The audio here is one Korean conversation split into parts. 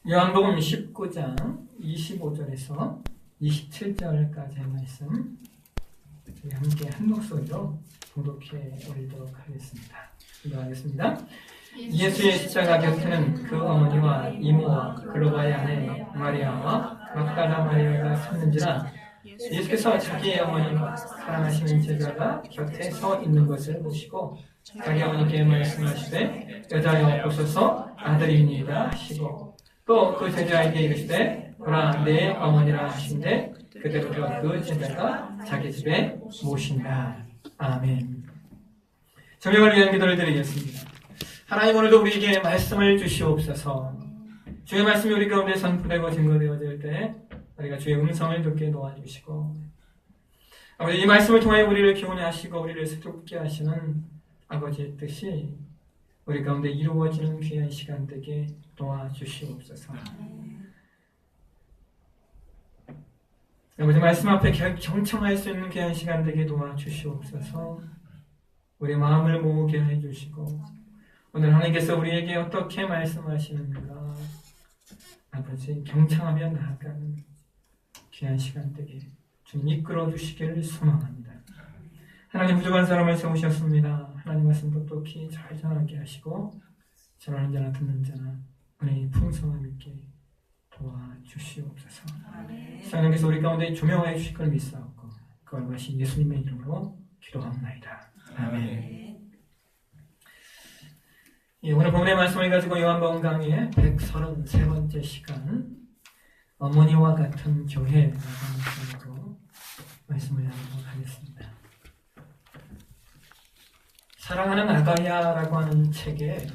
요한복음 19장 25절에서 27절까지의 말씀 저희 함께 한 목소리로 봉독해 올리도록 하겠습니다. 기도하겠습니다. 예수의 십자가 곁에는 그 어머니와 이모와 글로바의 아내 마리아와 막달라 마리아가 섰는지라 예수께서 자기의 어머니와 사랑하시는 제자가 곁에 서 있는 것을 보시고 자기 어머니께 말씀하시되 여자여 보소서 아들입니다 하시고 또 그 제자에게 이르시되 보라 내 어머니라 하신대 그때부터 그 제자가 자기 집에 모신다. 아멘. 정령을 위한 기도를 드리겠습니다. 하나님, 오늘도 우리에게 말씀을 주시옵소서. 주의 말씀이 우리 가운데 선포되고 증거되어질 때 우리가 주의 음성을 듣게 도와주시고, 아버지, 이 말씀을 통하여 우리를 교훈해 하시고 우리를 새롭게 하시는 아버지의 뜻이 우리 가운데 이루어지는 귀한 시간 되게 도와주시옵소서. 아버지, 말씀 앞에 경청할 수 있는 귀한 시간 되게 도와주시옵소서. 우리 마음을 모으게 해주시고 오늘 하나님께서 우리에게 어떻게 말씀하시는가, 아버지, 경청하며 나아가는 귀한 시간 되게 주님 이끌어 주시기를 소망합니다. 하나님, 부족한 사람을 세우셨습니다. 하나님 말씀 똑똑히 잘 전하게 하시고 전하는 자나 듣는 자나 은혜의 풍성함 있게 도와주시옵소서. 하나님께서 우리 가운데 조명하여 주실 걸 믿사옵고 거룩하신 예수님의 이름으로 기도합나이다. 아멘. 오늘 본문의 말씀을 가지고 요한복음 강의의 133번째 시간, 어머니와 같은 교회라는 제목으로 말씀을 나누도록 하겠습니다. 사랑하는 아가야라고 하는 책에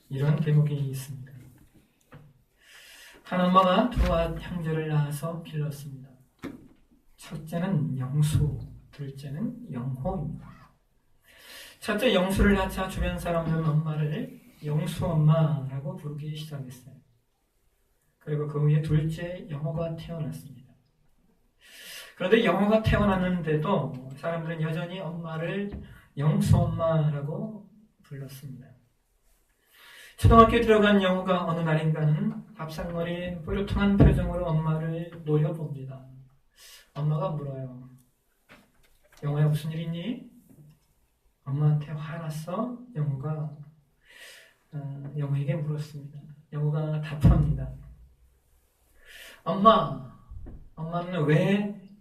이런 대목이 있습니다. 한 엄마가 두 형제를 낳아서 길렀습니다. 첫째는 영수, 둘째는 영호입니다. 첫째 영수를 낳자 주변 사람들은 엄마를 영수 엄마라고 부르기 시작했어요. 그리고 그 후에 둘째 영호가 태어났습니다. 그런데 영호가 태어났는데도 사람들은 여전히 엄마를 영수 엄마라고 불렀습니다. 초등학교에 들어간 영호가 어느 날인가는 밥상머리에 뾰루통한 표정으로 엄마를 노려봅니다. 엄마가 물어요. 영호야, 무슨 일 있니? 엄마한테 화났어? 영호가 영호에게 물었습니다. 영호가 답합니다. 엄마는 왜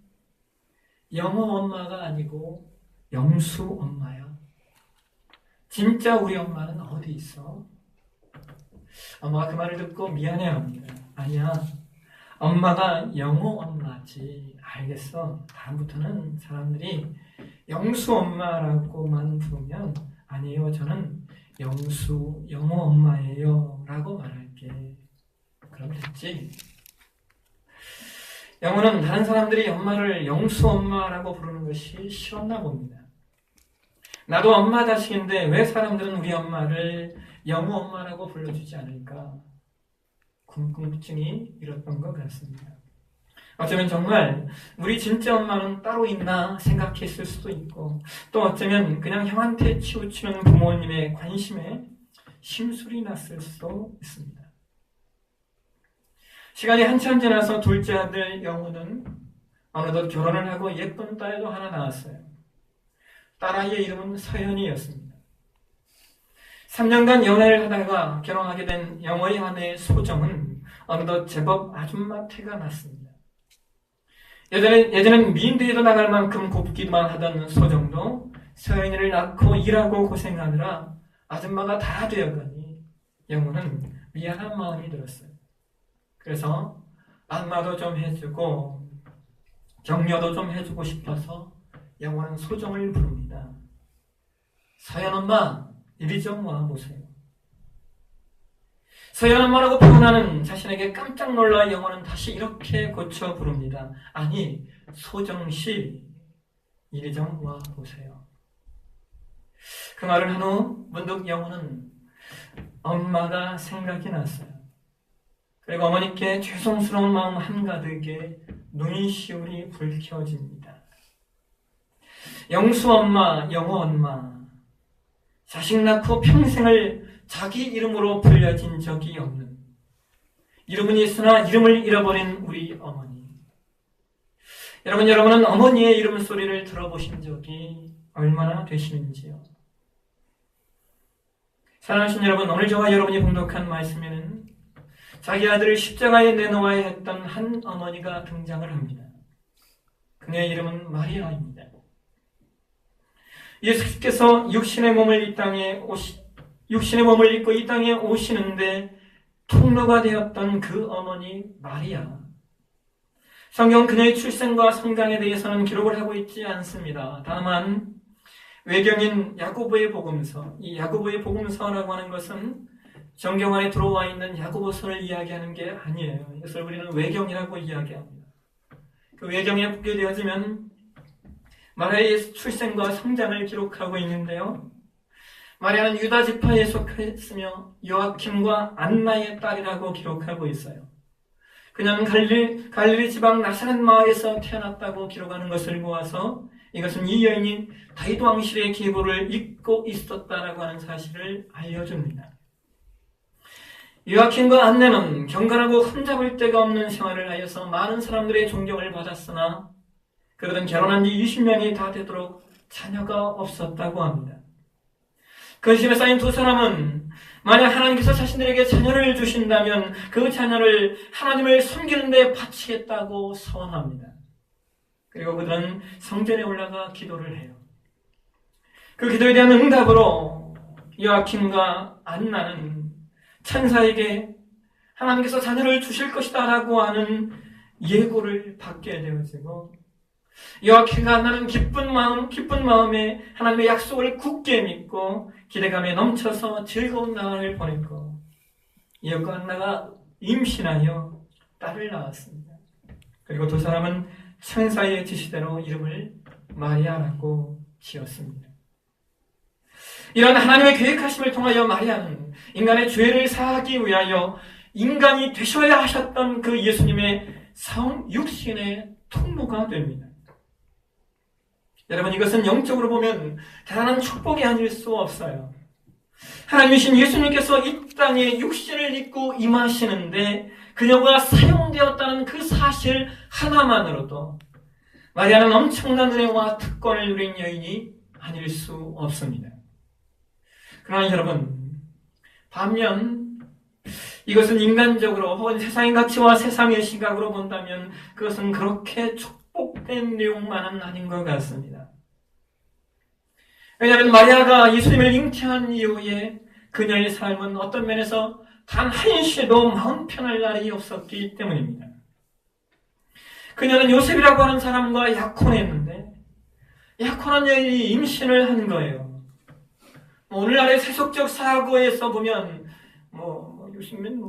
영호 엄마가 아니고 영수 엄마야? 진짜 우리 엄마는 어디 있어? 엄마가 그 말을 듣고 미안해합니다. 아니야, 엄마가 영호 엄마지. 알겠어. 다음부터는 사람들이 영수 엄마라고만 부르면 아니에요, 저는 영호 엄마예요 라고 말할게. 그럼 됐지? 영호는 다른 사람들이 엄마를 영수 엄마라고 부르는 것이 싫었나 봅니다. 나도 엄마 자식인데 왜 사람들은 우리 엄마를 영호 엄마라고 불러주지 않을까? 궁금증이 일었던 것 같습니다. 어쩌면 정말 우리 진짜 엄마는 따로 있나 생각했을 수도 있고, 또 어쩌면 그냥 형한테 치우치는 부모님의 관심에 심술이 났을 수도 있습니다. 시간이 한참 지나서 둘째 아들 영호는 어느덧 결혼을 하고 예쁜 딸도 하나 낳았어요. 딸아이의 이름은 서연이였습니다. 3년간 연애를 하다가 결혼하게 된 영호의 아내 소정은 어느덧 제법 아줌마 태가 났습니다. 예전엔 미인대회도 나갈 만큼 곱기만 하던 소정도 서연이를 낳고 일하고 고생하느라 아줌마가 다 되어가니 영호는 미안한 마음이 들었어요. 그래서 안마도 좀 해주고 격려도 좀 해주고 싶어서 영호는 소정을 부릅니다. 서연 엄마, 이리 좀 와보세요. 서연 엄마라고 표현하는 자신에게 깜짝 놀라 영호는 다시 이렇게 고쳐 부릅니다. 아니, 소정씨, 이리 좀 와보세요. 그 말을 한 후 문득 영호는 엄마가 생각이 났어요. 그리고 어머니께 죄송스러운 마음 한가득에 눈시울이 붉혀집니다. 영수 엄마, 영호 엄마, 자식 낳고 평생을 자기 이름으로 불려진 적이 없는 이름은 있으나 이름을 잃어버린 우리 어머니. 여러분은 어머니의 이름 소리를 들어보신 적이 얼마나 되시는지요? 사랑하신 여러분, 오늘 저와 여러분이 봉독한 말씀에는 자기 아들을 십자가에 내놓아야 했던 한 어머니가 등장을 합니다. 그녀의 이름은 마리아입니다. 예수께서 육신의 몸을 입고 이 땅에 오시는데 통로가 되었던 그 어머니 마리아. 성경은 그녀의 출생과 성장에 대해서는 기록을 하고 있지 않습니다. 다만 외경인 야고보의 복음서, 이 야고보의 복음서라고 하는 것은 성경 안에 들어와 있는 야고보서를 이야기하는 게 아니에요. 이것을 우리는 외경이라고 이야기합니다. 그 외경에 보게 되어지면 마리아의 출생과 성장을 기록하고 있는데요. 마리아는 유다 지파에 속했으며 요아킴과 안나의 딸이라고 기록하고 있어요. 그녀는 갈릴리 지방 나사렛 마을에서 태어났다고 기록하는 것을 보아서 이것은 이 여인이 다윗 왕실의 계보를 잇고 있었다라고 하는 사실을 알려줍니다. 요아킴과 안나는 경건하고 흠잡을 데가 없는 생활을 하여서 많은 사람들의 존경을 받았으나 그들은 결혼한 지 20년이 다 되도록 자녀가 없었다고 합니다. 근심에 쌓인 두 사람은 만약 하나님께서 자신들에게 자녀를 주신다면 그 자녀를 하나님을 섬기는 데 바치겠다고 서원합니다. 그리고 그들은 성전에 올라가 기도를 해요. 그 기도에 대한 응답으로 요아킴과 안나는 천사에게 하나님께서 자녀를 주실 것이다 라고 하는 예고를 받게 되어지고 요아킴과 안나는 기쁜 마음에 하나님의 약속을 굳게 믿고 기대감에 넘쳐서 즐거운 나날을 보냈고 이어과 안나가 임신하여 딸을 낳았습니다. 그리고 두 사람은 천사의 지시대로 이름을 마리아라고 지었습니다. 이런 하나님의 계획하심을 통하여 마리아는 인간의 죄를 사하기 위하여 인간이 되셔야 하셨던 그 예수님의 성육신의 통로가 됩니다. 여러분, 이것은 영적으로 보면 대단한 축복이 아닐 수 없어요. 하나님이신 예수님께서 이 땅에 육신을 입고 임하시는데 그녀가 사용되었다는 그 사실 하나만으로도 마리아는 엄청난 은혜와 특권을 누린 여인이 아닐 수 없습니다. 그러나 여러분, 반면 이것은 인간적으로 혹은 세상의 가치와 세상의 시각으로 본다면 그것은 그렇게 축복된 내용만은 아닌 것 같습니다. 왜냐하면 마리아가 예수님을 잉태한 이후에 그녀의 삶은 어떤 면에서 단 한시도 마음 편할 날이 없었기 때문입니다. 그녀는 요셉이라고 하는 사람과 약혼했는데 약혼한 여인이 임신을 한 거예요. 오늘날의 세속적 사고에서 보면 요즘엔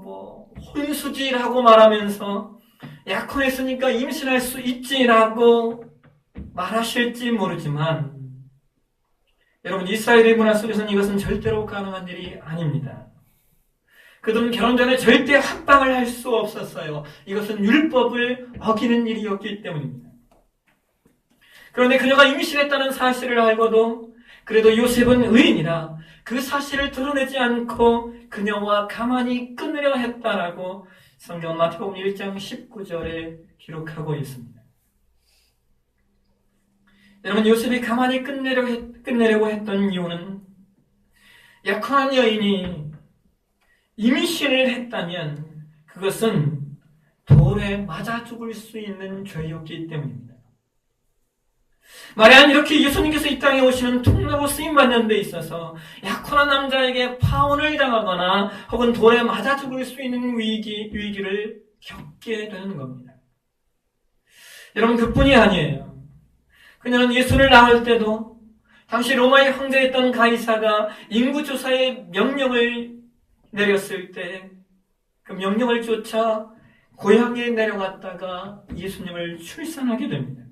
혼수지라고 말하면서 약혼했으니까 임신할 수 있지라고 말하실지 모르지만 여러분, 이스라엘의 문화 속에서는 이것은 절대로 가능한 일이 아닙니다. 그들은 결혼 전에 절대 합방을 할 수 없었어요. 이것은 율법을 어기는 일이었기 때문입니다. 그런데 그녀가 임신했다는 사실을 알고도 그래도 요셉은 의인이라 그 사실을 드러내지 않고 그녀와 가만히 끊으려 했다라고 성경 마태복음 1장 19절에 기록하고 있습니다. 여러분, 요셉이 가만히 끝내려고 했던 이유는 약혼한 여인이 임신을 했다면 그것은 돌에 맞아 죽을 수 있는 죄였기 때문입니다. 마리아는 이렇게 예수님께서 이 땅에 오시는 통로로 쓰임받는 데 있어서 약혼한 남자에게 파혼을 당하거나 혹은 돌에 맞아 죽을 수 있는 위기를 겪게 되는 겁니다. 여러분, 그뿐이 아니에요. 그녀는 예수를 낳을 때도 당시 로마의 황제였던 가이사가 인구조사의 명령을 내렸을 때 그 명령을 쫓아 고향에 내려갔다가 예수님을 출산하게 됩니다.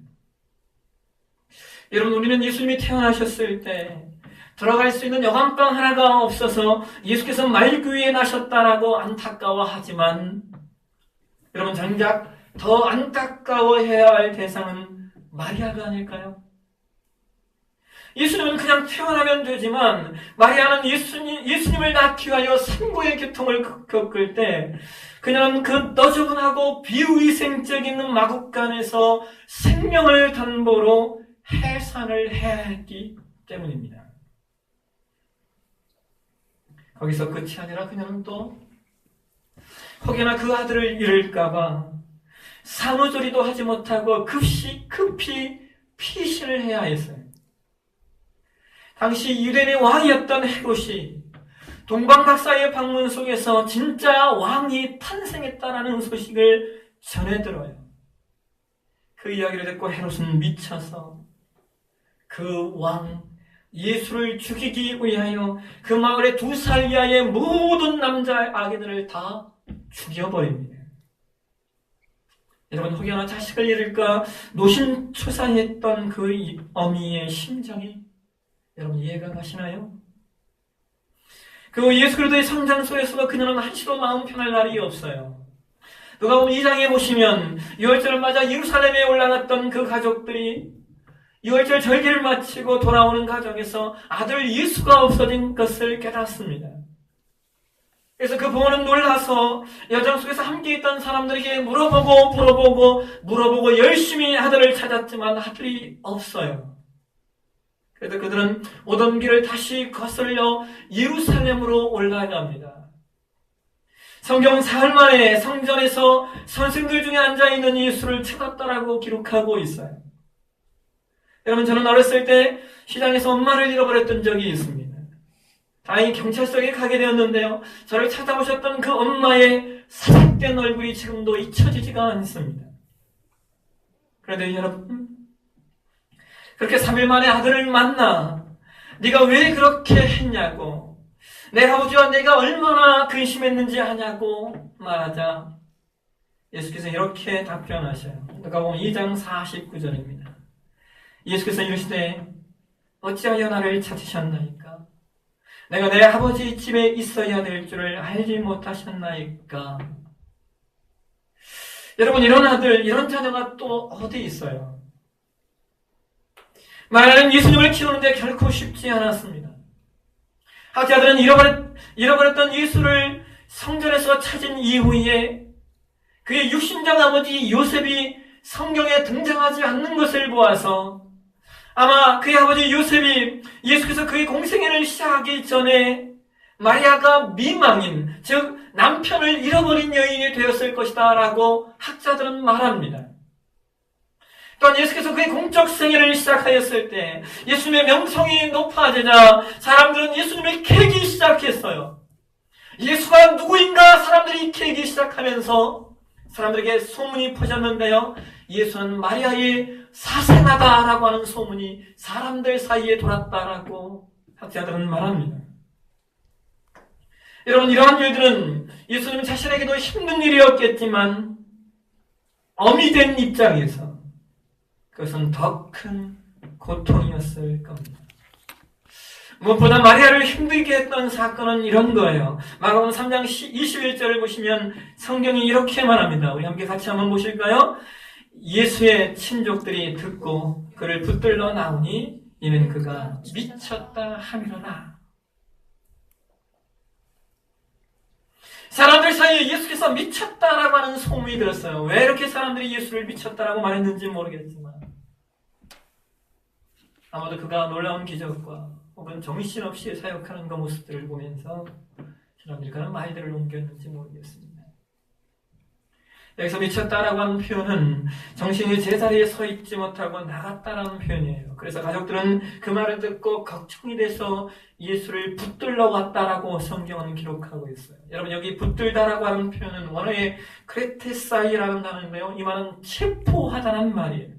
여러분, 우리는 예수님이 태어나셨을 때 들어갈 수 있는 여관방 하나가 없어서 예수께서 말귀에 나셨다라고 안타까워하지만 여러분, 정작 더 안타까워해야 할 대상은 마리아가 아닐까요? 예수님은 그냥 태어나면 되지만 마리아는 예수님을 낳기 위하여 산고의 고통을 겪을 때 그녀는 그 너저분하고 비위생적인 마국간에서 생명을 담보로 해산을 해야 했기 때문입니다. 거기서 끝이 아니라 그녀는 또 혹여나 그 아들을 잃을까봐 산후조리도 하지 못하고 급히 피신을 해야 했어요. 당시 유대인의 왕이었던 헤롯이 동방박사의 방문 속에서 진짜 왕이 탄생했다라는 소식을 전해들어요. 그 이야기를 듣고 헤롯은 미쳐서 그 왕 예수를 죽이기 위하여 그 마을의 2살 이하의 모든 남자 아기들을 다 죽여버립니다. 여러분, 혹여나 자식을 잃을까 노심초사했던 그 어미의 심정이 여러분 이해가 가시나요? 그 예수 그리스도의 성장 속에서도 그녀는 한시도 마음 편할 날이 없어요. 누가복음 2장에 보시면 유월절을 맞아 예루살렘에 올라갔던 그 가족들이 유월절 절기를 마치고 돌아오는 과정에서 아들 예수가 없어진 것을 깨닫습니다. 그래서 그 부모는 놀라서 여정 속에서 함께 있던 사람들에게 물어보고 열심히 아들을 찾았지만 아들이 없어요. 그래서 그들은 오던 길을 다시 거슬려 예루살렘으로 올라갑니다. 성경은 사흘 만에 성전에서 선생들 중에 앉아있는 예수를 찾았다라고 기록하고 있어요. 여러분, 저는 어렸을 때 시장에서 엄마를 잃어버렸던 적이 있습니다. 다행히 경찰서에 가게 되었는데요. 저를 찾아오셨던 그 엄마의 사색된 얼굴이 지금도 잊혀지지가 않습니다. 그런데 여러분, 그렇게 3일 만에 아들을 만나 네가 왜 그렇게 했냐고, 내 아버지와 내가 얼마나 근심했는지 아냐고 말하자 예수께서 이렇게 답변하셔요. 누가복음 2장 49절입니다. 예수께서 이르시되 어찌하여 나를 찾으셨나이까? 내가 내 아버지 집에 있어야 될 줄을 알지 못하셨나이까? 여러분, 이런 아들, 이런 자녀가 또 어디 있어요? 마리아는 예수님을 키우는데 결코 쉽지 않았습니다. 학자들은 잃어버렸던 예수를 성전에서 찾은 이후에 그의 육신적 아버지 요셉이 성경에 등장하지 않는 것을 보아서 아마 그의 아버지 요셉이 예수께서 그의 공생애를 시작하기 전에 마리아가 미망인, 즉 남편을 잃어버린 여인이 되었을 것이다 라고 학자들은 말합니다. 또한 예수께서 그의 공적 생애를 시작하였을 때 예수님의 명성이 높아지자 사람들은 예수님을 캐기 시작했어요. 예수가 누구인가 사람들이 캐기 시작하면서 사람들에게 소문이 퍼졌는데요. 예수는 마리아의 사생아다라고 하는 소문이 사람들 사이에 돌았다라고 학자들은 말합니다. 여러분, 이러한 일들은 예수님 자신에게도 힘든 일이었겠지만 어미 된 입장에서 그것은 더 큰 고통이었을 겁니다. 무엇보다 마리아를 힘들게 했던 사건은 이런 거예요. 마가복음 3장 21절을 보시면 성경이 이렇게 말합니다. 우리 함께 같이 한번 보실까요? 예수의 친족들이 듣고 그를 붙들러 나오니 이는 그가 미쳤다 함이로라. 사람들 사이에 예수께서 미쳤다라고 하는 소문이 들었어요. 왜 이렇게 사람들이 예수를 미쳤다라고 말했는지 모르겠지만 아마도 그가 놀라운 기적과 혹은 정신없이 사역하는 그 모습들을 보면서 사람들이 그런 말들을 옮겼는지 모르겠습니다. 여기서 미쳤다라고 하는 표현은 정신이 제자리에 서 있지 못하고 나갔다라는 표현이에요. 그래서 가족들은 그 말을 듣고 걱정이 돼서 예수를 붙들러 왔다라고 성경은 기록하고 있어요. 여러분, 여기 붙들다라고 하는 표현은 원어의 크레테사이라는 단어인데요. 이 말은 체포하다는 말이에요.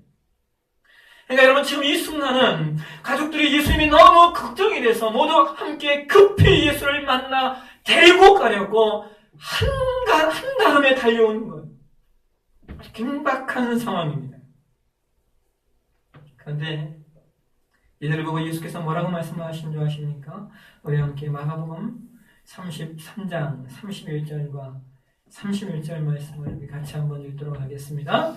그러니까 여러분, 지금 이 순간은 가족들이 예수님이 너무 걱정이 돼서 모두 함께 급히 예수를 만나 데리고 가려고 한가름에 달려오는 거예요. 긴박한 상황입니다. 그런데 이들을 보고 예수께서 뭐라고 말씀하신 줄 아십니까? 우리 함께 마가복음 33장 31절과 31절 말씀을 같이 한번 읽도록 하겠습니다.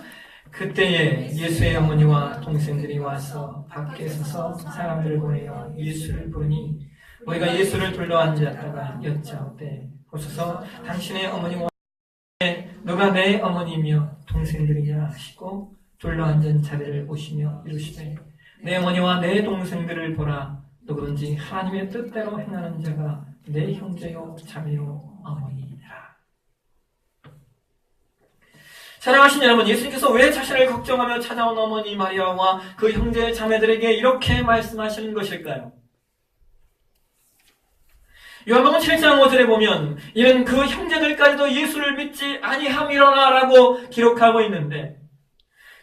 그때에 예수의 어머니와 동생들이 와서 밖에 서서 사람들을 보내어 예수를 부르니 우리가 예수를 둘러앉았다가 여짜오되 보소서 당신의 어머니와 누가 내 어머니며 동생들이냐 하시고 둘러앉은 자리를 보시며 이르시되 내 어머니와 내 동생들을 보라. 누구든지 하나님의 뜻대로 행하는 자가 내 형제요 자매요 어머니니라. 사랑하신 여러분, 예수님께서 왜 자신을 걱정하며 찾아온 어머니 마리아와 그 형제 자매들에게 이렇게 말씀하시는 것일까요? 요한복음 7장 5절에 보면 이는 그 형제들까지도 예수를 믿지 아니함이로라 라고 기록하고 있는데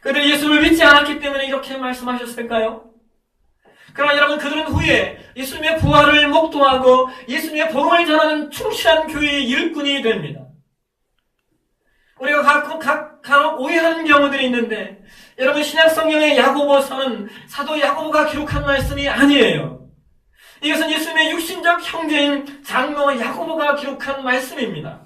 그들이 예수를 믿지 않았기 때문에 이렇게 말씀하셨을까요? 그러나 여러분, 그들은 후에 예수님의 부활을 목도하고 예수님의 복음을 전하는 충실한 교회의 일꾼이 됩니다. 우리가 간혹 오해하는 경우들이 있는데 여러분, 신약 성경의 야고보서는 사도 야고보가 기록한 말씀이 아니에요. 이것은 예수님의 육신적 형제인 장로 야고보가 기록한 말씀입니다.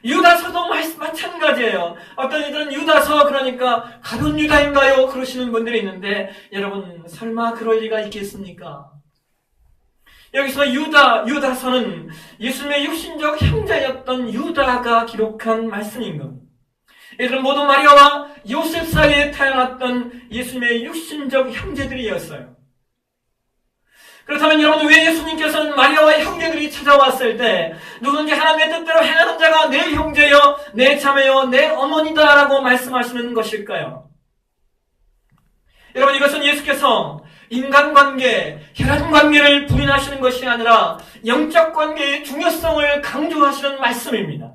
유다서도 마찬가지예요. 어떤 이들은 유다서 그러니까 가룟 유다인가요? 그러시는 분들이 있는데 여러분, 설마 그럴 리가 있겠습니까? 여기서 유다서는 예수님의 육신적 형제였던 유다가 기록한 말씀인 겁니다. 이들은 모두 마리아와 요셉 사이에 태어났던 예수님의 육신적 형제들이었어요. 그렇다면 여러분, 왜 예수님께서는 마리아와 형제들이 찾아왔을 때 누구든지 하나님의 뜻대로 행하는 자가 내 형제요, 내 자매요, 내 어머니다라고 말씀하시는 것일까요? 여러분, 이것은 예수께서 인간관계, 혈연관계를 부인하시는 것이 아니라 영적 관계의 중요성을 강조하시는 말씀입니다.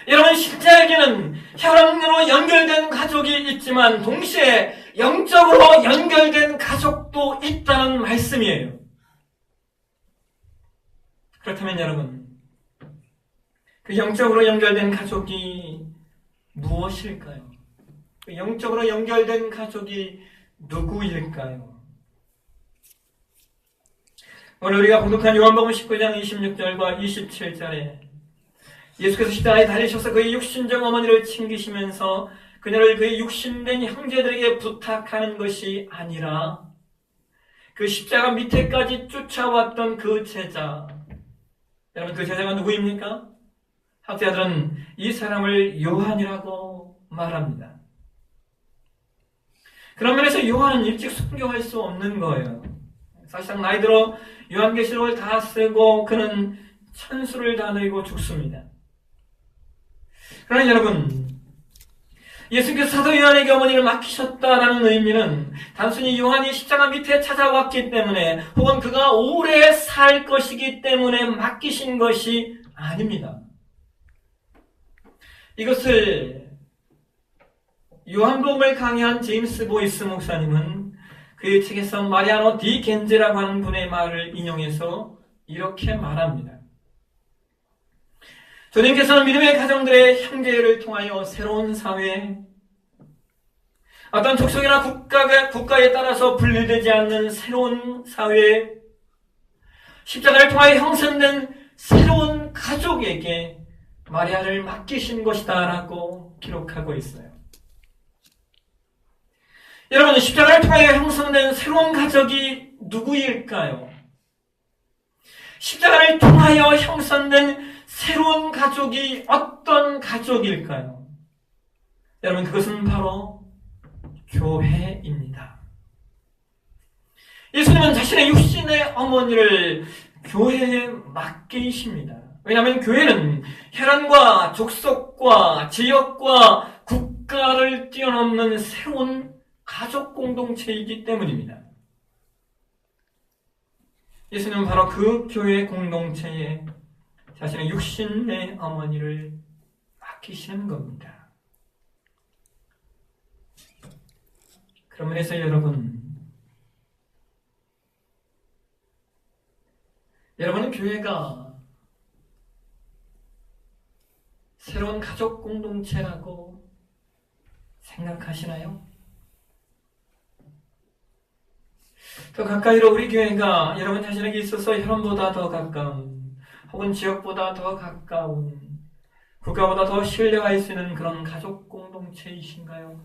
여러분, 실제에게는 혈연으로 연결된 가족이 있지만 동시에 영적으로 연결된 가족도 있다는 말씀이에요. 그렇다면 여러분, 그 영적으로 연결된 가족이 무엇일까요? 그 영적으로 연결된 가족이 누구일까요? 오늘 우리가 봉독한 요한복음 19장 26절과 27절에 예수께서 십자가에 달리셔서 그의 육신적 어머니를 챙기시면서 그녀를 그의 육신된 형제들에게 부탁하는 것이 아니라 그 십자가 밑에까지 쫓아왔던 그 제자, 여러분, 그 제자가 누구입니까? 학자들은 이 사람을 요한이라고 말합니다. 그런 면에서 요한은 일찍 순교할 수 없는 거예요. 사실상 나이 들어 요한계시록을 다 쓰고 그는 천수를 다 내고 죽습니다. 그러나 여러분, 예수께서 사도 요한에게 어머니를 맡기셨다라는 의미는 단순히 요한이 십자가 밑에 찾아왔기 때문에 혹은 그가 오래 살 것이기 때문에 맡기신 것이 아닙니다. 이것을 요한복음을 강의한 제임스 보이스 목사님은 그의 책에서 마리아노 디 겐제라고 하는 분의 말을 인용해서 이렇게 말합니다. 주님께서는 믿음의 가정들의 형제를 통하여 새로운 사회, 어떤 족속이나 국가에 따라서 분리되지 않는 새로운 사회, 십자가를 통하여 형성된 새로운 가족에게 마리아를 맡기신 것이다 라고 기록하고 있어요. 여러분, 십자가를 통하여 형성된 새로운 가족이 누구일까요? 십자가를 통하여 형성된 새로운 가족이 어떤 가족일까요? 여러분, 그것은 바로 교회입니다. 예수님은 자신의 육신의 어머니를 교회에 맡기십니다. 왜냐하면 교회는 혈연과 족속과 지역과 국가를 뛰어넘는 새로운 가족 공동체이기 때문입니다. 예수님은 바로 그 교회 공동체에 자신의 육신의 어머니를 맡기시는 겁니다. 그런 면에서 여러분은 교회가 새로운 가족 공동체라고 생각하시나요? 더 가까이로 우리 교회가 여러분 자신에게 있어서 혈연보다 더 가까운 혹은 지역보다 더 가까운 국가보다 더 신뢰할 수 있는 그런 가족 공동체이신가요?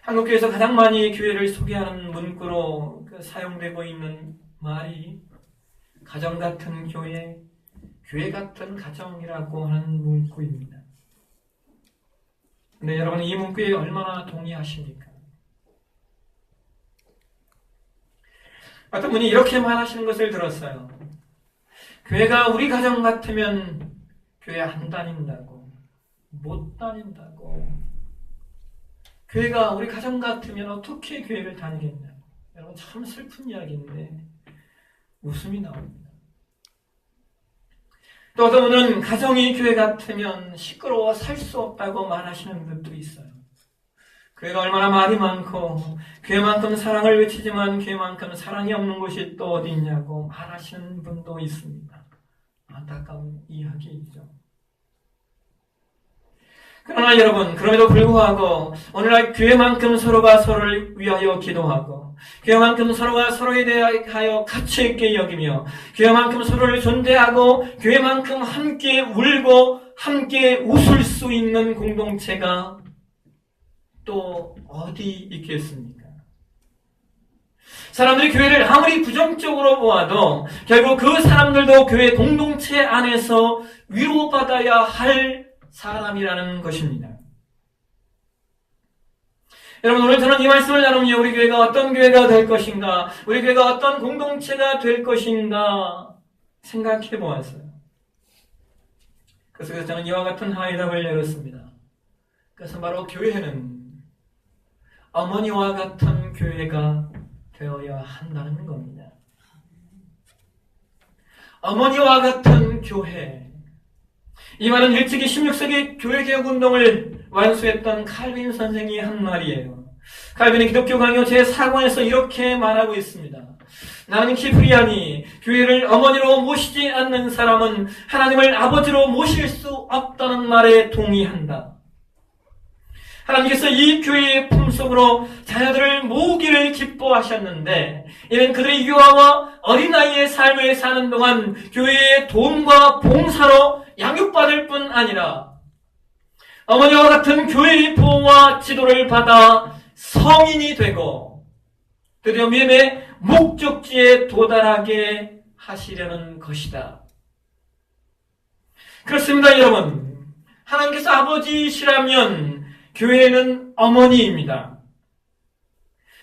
한국교회에서 가장 많이 교회를 소개하는 문구로 사용되고 있는 말이 가정 같은 교회, 교회 같은 가정이라고 하는 문구입니다. 근데 여러분, 이 문구에 얼마나 동의하십니까? 어떤 분이 이렇게 말하시는 것을 들었어요. 교회가 우리 가정 같으면 교회 안 다닌다고, 못 다닌다고. 교회가 우리 가정 같으면 어떻게 교회를 다니겠냐고. 여러분, 참 슬픈 이야기인데 웃음이 나옵니다. 또 어떤 분은 가정이 교회 같으면 시끄러워 살 수 없다고 말하시는 분도 있어요. 교회가 얼마나 말이 많고 교회만큼 사랑을 외치지만 교회만큼 사랑이 없는 곳이 또 어디 있냐고 말하시는 분도 있습니다. 안타까운 이야기이죠. 그러나 여러분, 그럼에도 불구하고 오늘날 교회만큼 서로가 서로를 위하여 기도하고 교회만큼 서로가 서로에 대하여 가치 있게 여기며 교회만큼 서로를 존대하고 교회만큼 함께 울고 함께 웃을 수 있는 공동체가 또 어디 있겠습니까? 사람들이 교회를 아무리 부정적으로 보아도 결국 그 사람들도 교회 공동체 안에서 위로받아야 할 사람이라는 것입니다. 여러분, 오늘 저는 이 말씀을 나누며 우리 교회가 어떤 교회가 될 것인가, 우리 교회가 어떤 공동체가 될 것인가 생각해 보았어요. 그래서 저는 이와 같은 하이답을 내렸습니다. 그래서 바로 교회는 어머니와 같은 교회가 되어야 한다는 겁니다. 어머니와 같은 교회. 이 말은 일찍이 16세기 교회개혁운동을 완수했던 칼빈 선생이 한 말이에요. 칼빈의 기독교 강요 제4권에서 이렇게 말하고 있습니다. 나는 키프리안이 교회를 어머니로 모시지 않는 사람은 하나님을 아버지로 모실 수 없다는 말에 동의한다. 하나님께서 이 교회의 품속으로 자녀들을 모으기를 기뻐하셨는데 이는 그들의 유아와 어린아이의 삶을 사는 동안 교회의 도움과 봉사로 양육받을 뿐 아니라 어머니와 같은 교회의 보호와 지도를 받아 성인이 되고 드디어 믿음의 목적지에 도달하게 하시려는 것이다. 그렇습니다, 여러분. 하나님께서 아버지시라면 교회는 어머니입니다.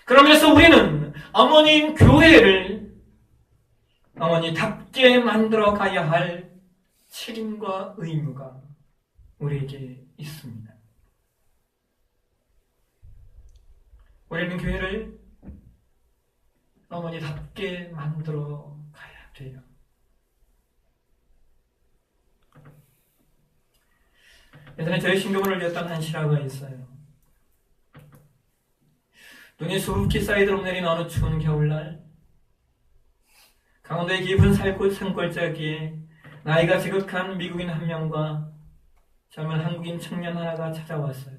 그러면서 우리는 어머니인 교회를 어머니답게 만들어 가야 할 책임과 의무가 우리에게 있습니다. 우리는 교회를 어머니답게 만들어 가야 돼요. 예전에 저희 신경을 울렸던 한 실화가 있어요. 눈이 수북히 쌓이도록 내린 어느 추운 겨울날, 강원도의 깊은 산골짜기에 나이가 지극한 미국인 한 명과 젊은 한국인 청년 하나가 찾아왔어요.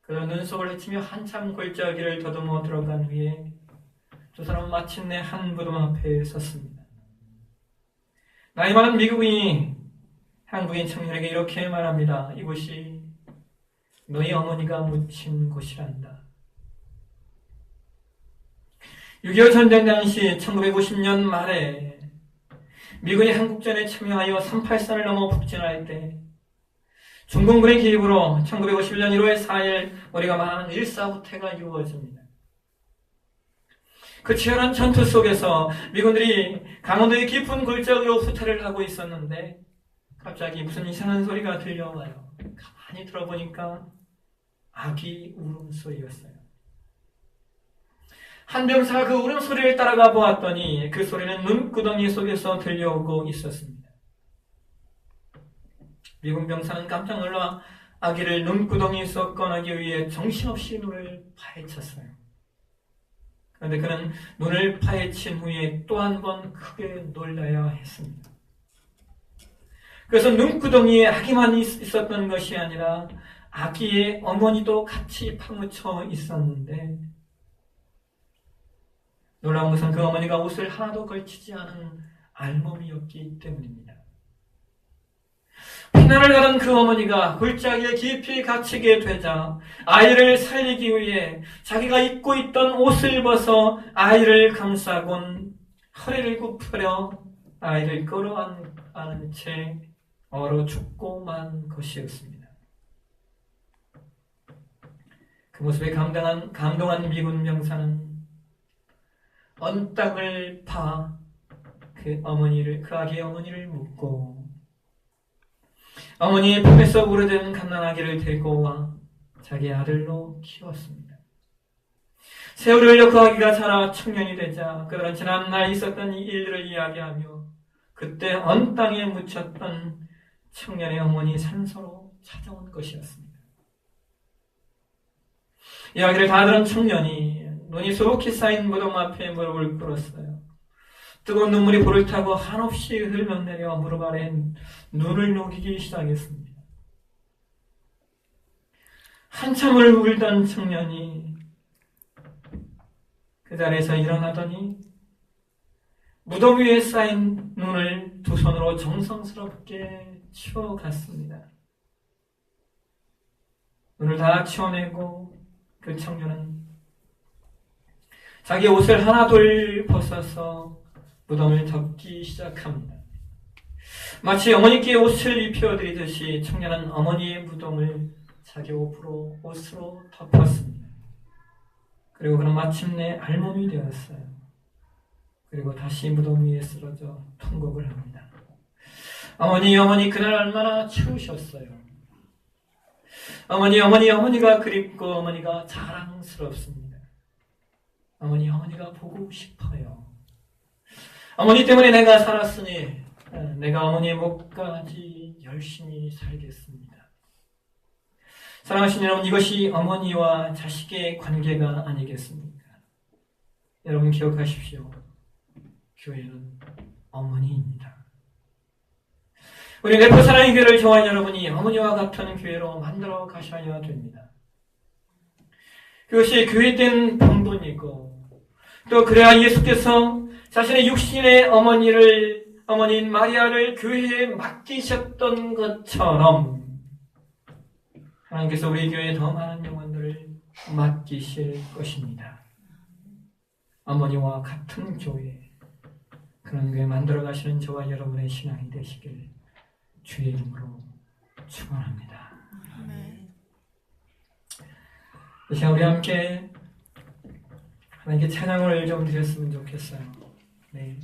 그런 눈속을 헤치며 한참 골짜기를 더듬어 들어간 후에 두 사람은 마침내 한 무덤 앞에 섰습니다. 나이 많은 미국인이 한국인 청년에게 이렇게 말합니다. 이곳이 너희 어머니가 묻힌 곳이란다. 6.25 전쟁 당시 1950년 말에 미군이 한국전에 참여하여 38선을 넘어 북진할 때 중공군의 개입으로 1951년 1월 4일 우리가 말하는 일사후퇴가 이루어집니다. 그 치열한 전투 속에서 미군들이 강원도의 깊은 골짜기로 후퇴를 하고 있었는데 갑자기 무슨 이상한 소리가 들려와요. 가만히 들어보니까 아기 울음소리였어요. 한 병사가 그 울음소리를 따라가 보았더니 그 소리는 눈구덩이 속에서 들려오고 있었습니다. 미군 병사는 깜짝 놀라 아기를 눈구덩이에서 꺼내기 위해 정신없이 눈을 파헤쳤어요. 그런데 그는 눈을 파헤친 후에 또 한 번 크게 놀라야 했습니다. 그래서 눈구덩이에 아기만 있었던 것이 아니라 아기의 어머니도 같이 파묻혀 있었는데 놀라운 것은 그 어머니가 옷을 하나도 걸치지 않은 알몸이었기 때문입니다. 피난을 가던 그 어머니가 골짜기에 깊이 갇히게 되자 아이를 살리기 위해 자기가 입고 있던 옷을 벗어 아이를 감싸곤 허리를 굽히려 아이를 끌어안은 채 얼어 죽고 만 것이었습니다. 그 모습에 감동한 미군 병사는 언 땅을 파 그 아기의 어머니를 묻고 어머니의 품에서 우려된 갓난아기를 데리고 와 자기 아들로 키웠습니다. 세월이 흘러 그 아기가 자라 청년이 되자 그들은 지난날 있었던 이 일들을 이야기하며 그때 언 땅에 묻혔던 청년의 어머니 산소로 찾아온 것이었습니다. 이야기를 다 들은 청년이 눈이 수북히 쌓인 무덤 앞에 무릎을 꿇었어요. 뜨거운 눈물이 볼을 타고 한없이 흘러내려 무릎 아래 눈을 녹이기 시작했습니다. 한참을 울던 청년이 그 자리에서 일어나더니 무덤 위에 쌓인 눈을 두 손으로 정성스럽게 치워갔습니다. 눈을 다 치워내고 그 청년은 자기 옷을 하나둘 벗어서 무덤을 덮기 시작합니다. 마치 어머니께 옷을 입혀드리듯이 청년은 어머니의 무덤을 자기 옷으로 덮었습니다. 그리고 그는 마침내 알몸이 되었어요. 그리고 다시 무덤 위에 쓰러져 통곡을 합니다. 어머니 그날 얼마나 추우셨어요. 어머니가 그립고 어머니가 자랑스럽습니다. 어머니가 보고 싶어요. 어머니 때문에 내가 살았으니 내가 어머니의 목까지 열심히 살겠습니다. 사랑하시는 여러분, 이것이 어머니와 자식의 관계가 아니겠습니까? 여러분 기억하십시오. 교회는 어머니입니다. 우리 래퍼 사랑의 교회를 좋아하는 여러분이 어머니와 같은 교회로 만들어 가셔야 됩니다. 그것이 교회된 본분이고 또 그래야 예수께서 자신의 육신의 어머니인 마리아를 교회에 맡기셨던 것처럼 하나님께서 우리 교회에 더 많은 영혼들을 맡기실 것입니다. 어머니와 같은 교회, 그런 교회 만들어 가시는 저와 여러분의 신앙이 되시길 주의 이름으로 축원합니다. 이 시간 우리 함께 하나님께 찬양을 좀 드렸으면 좋겠어요. 네.